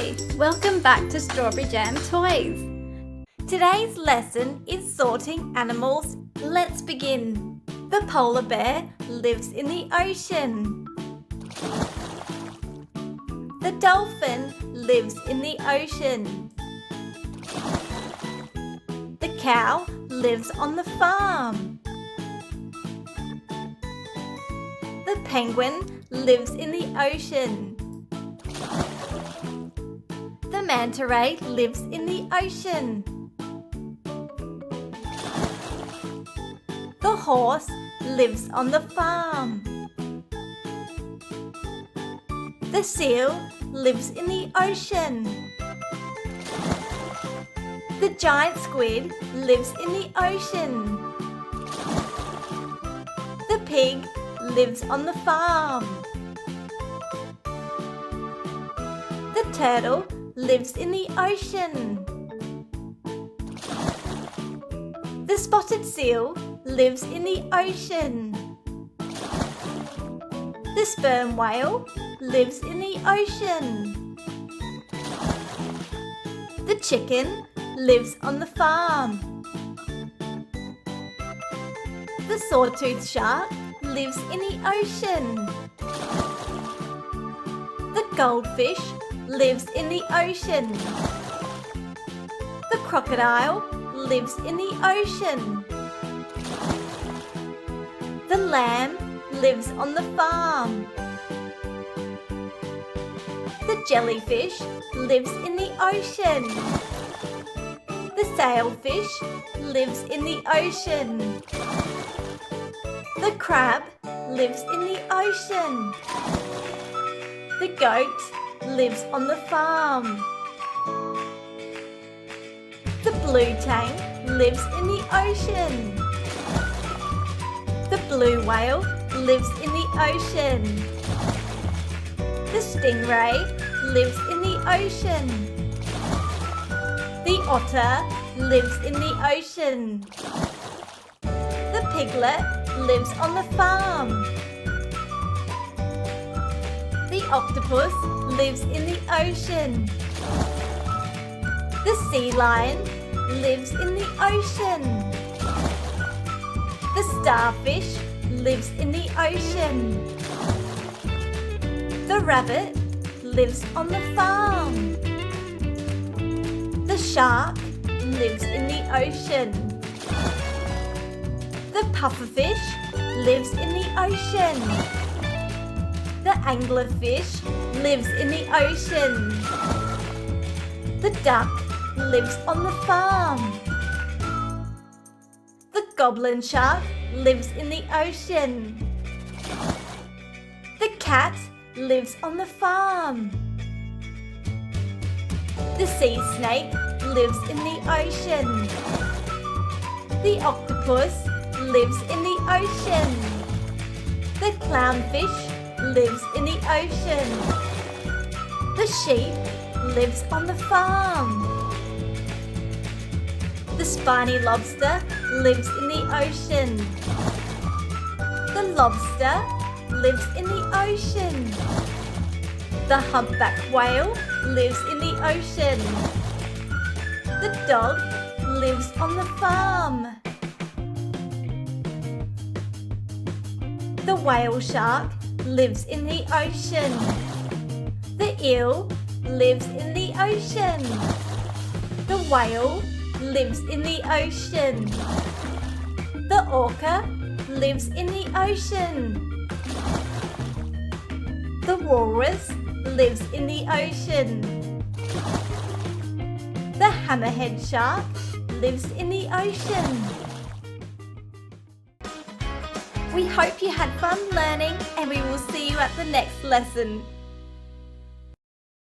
Hi, welcome back to Strawberry Jam Toys. Today's lesson is sorting animals. Let's begin. The polar bear lives in the ocean. The dolphin lives in the ocean. The cow lives on the farm. The penguin lives in the ocean. The manta ray lives in the ocean. The horse lives on the farm. The seal lives in the ocean. The giant squid lives in the ocean. The pig lives on the farm. The turtle lives in the ocean. The spotted seal lives in the ocean. The sperm whale lives in the ocean. The chicken lives on the farm. The sawtooth shark lives in the ocean. The goldfish lives in the ocean. The crocodile lives in the ocean. The lamb lives on the farm. The jellyfish lives in the ocean. The sailfish lives in the ocean. The crab lives in the ocean. The goat lives on the farm. The blue tang lives in the ocean. The blue whale lives in the ocean. The stingray lives in the ocean. The otter lives in the ocean. The piglet lives on the farm. The octopus lives in the ocean. The sea lion lives in the ocean. The starfish lives in the ocean. The rabbit lives on the farm. The shark lives in the ocean. The pufferfish lives in the ocean. The anglerfish lives in the ocean. The duck lives on the farm. The goblin shark lives in the ocean. The cat lives on the farm. The sea snake lives in the ocean. The octopus lives in the ocean. The clownfish lives in the ocean. The sheep lives on the farm. The spiny lobster lives in the ocean. The lobster lives in the ocean. The humpback whale lives in the ocean. The dog lives on the farm. The whale shark lives in the ocean. The eel lives in the ocean. The whale lives in the ocean. The orca lives in the ocean. The walrus lives in the ocean. The hammerhead shark lives in the ocean. We hope you had fun learning, and we will see you at the next lesson.